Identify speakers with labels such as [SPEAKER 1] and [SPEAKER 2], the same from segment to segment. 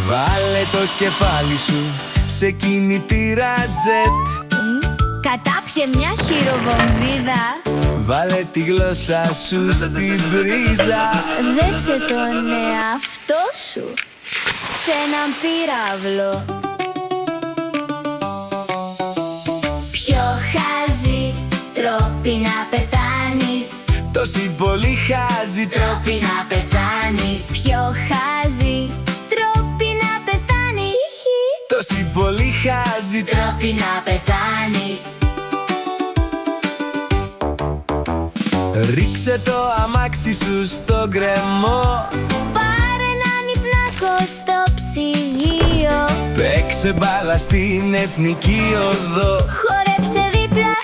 [SPEAKER 1] Βάλε το κεφάλι σου σε κινητήρα τζετ.
[SPEAKER 2] Κατάπιε μια χειροβομβίδα.
[SPEAKER 1] Βάλε τη γλώσσα σου στην πρίζα.
[SPEAKER 2] Δέσε τον εαυτό σου σε έναν πύραυλο. Πιο χάζι τρόποι να πεθάνεις.
[SPEAKER 1] Τόσοι πολύ χάζι
[SPEAKER 2] Τρόποι να πεθάνεις. Πιο χάζι τρόποι να πεθάνεις.
[SPEAKER 1] Τόσοι πολύ χάζι
[SPEAKER 2] Τρόποι να πεθάνεις.
[SPEAKER 1] Ρίξε το αμάξι σου στο γκρεμό.
[SPEAKER 2] Πάρε έναν υπνάκο στο ψυγείο.
[SPEAKER 1] Παίξε μπάλα στην εθνική οδό.
[SPEAKER 2] Χόρεψε δίπλα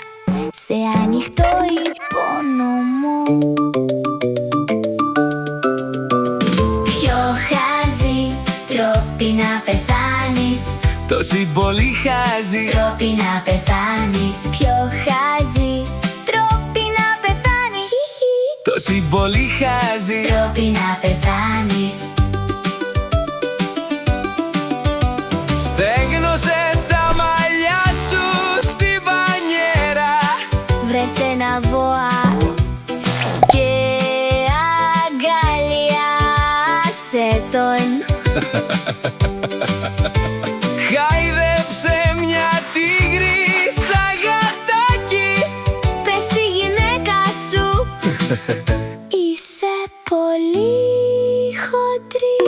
[SPEAKER 2] σε ανοιχτό υπόνομο. Πιο χάζι τρόποι να πεθάνεις.
[SPEAKER 1] Τόσοι πολύ χάζι
[SPEAKER 2] Τρόποι να πεθάνεις. Πιο χάζι τρόποι να πεθάνεις.
[SPEAKER 1] Τόσοι πολύ χάζι
[SPEAKER 2] Τρόποι να πεθάνεις.
[SPEAKER 1] Στέγνωσε τα μαλλιά σου στη μπανιέρα.
[SPEAKER 2] Βρες ένα βοά και αγκαλιάσε τον.
[SPEAKER 1] Χάιδεψε μια τίγρησα γατάκι.
[SPEAKER 2] Πες στη γυναίκα σου είσαι πολύ χοντρή.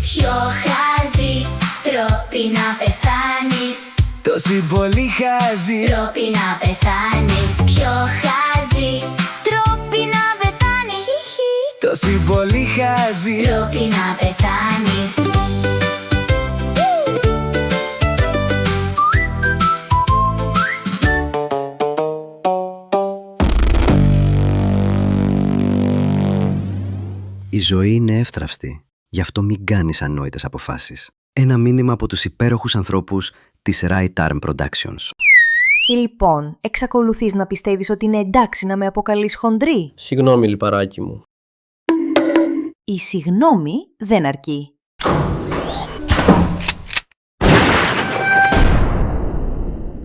[SPEAKER 2] Πιο χάζι τρόποι να πεθάνεις.
[SPEAKER 1] Τόσοι πολύ χάζι
[SPEAKER 2] Τρόποι να πεθάνεις. Πιο χάζι τρόποι να πεθάνεις.
[SPEAKER 1] Τόσοι πολύ χάζι
[SPEAKER 2] Τρόποι να πεθάνεις.
[SPEAKER 3] Η ζωή είναι εύθραυστη, γι' αυτό μην κάνεις ανόητες αποφάσεις. Ένα μήνυμα από τους υπέροχους ανθρώπους της Right Arm Productions.
[SPEAKER 4] Λοιπόν, εξακολουθείς να πιστεύεις ότι είναι εντάξει να με αποκαλείς χοντρή?
[SPEAKER 5] Συγγνώμη, λιπαράκι μου.
[SPEAKER 4] Η συγνώμη δεν αρκεί.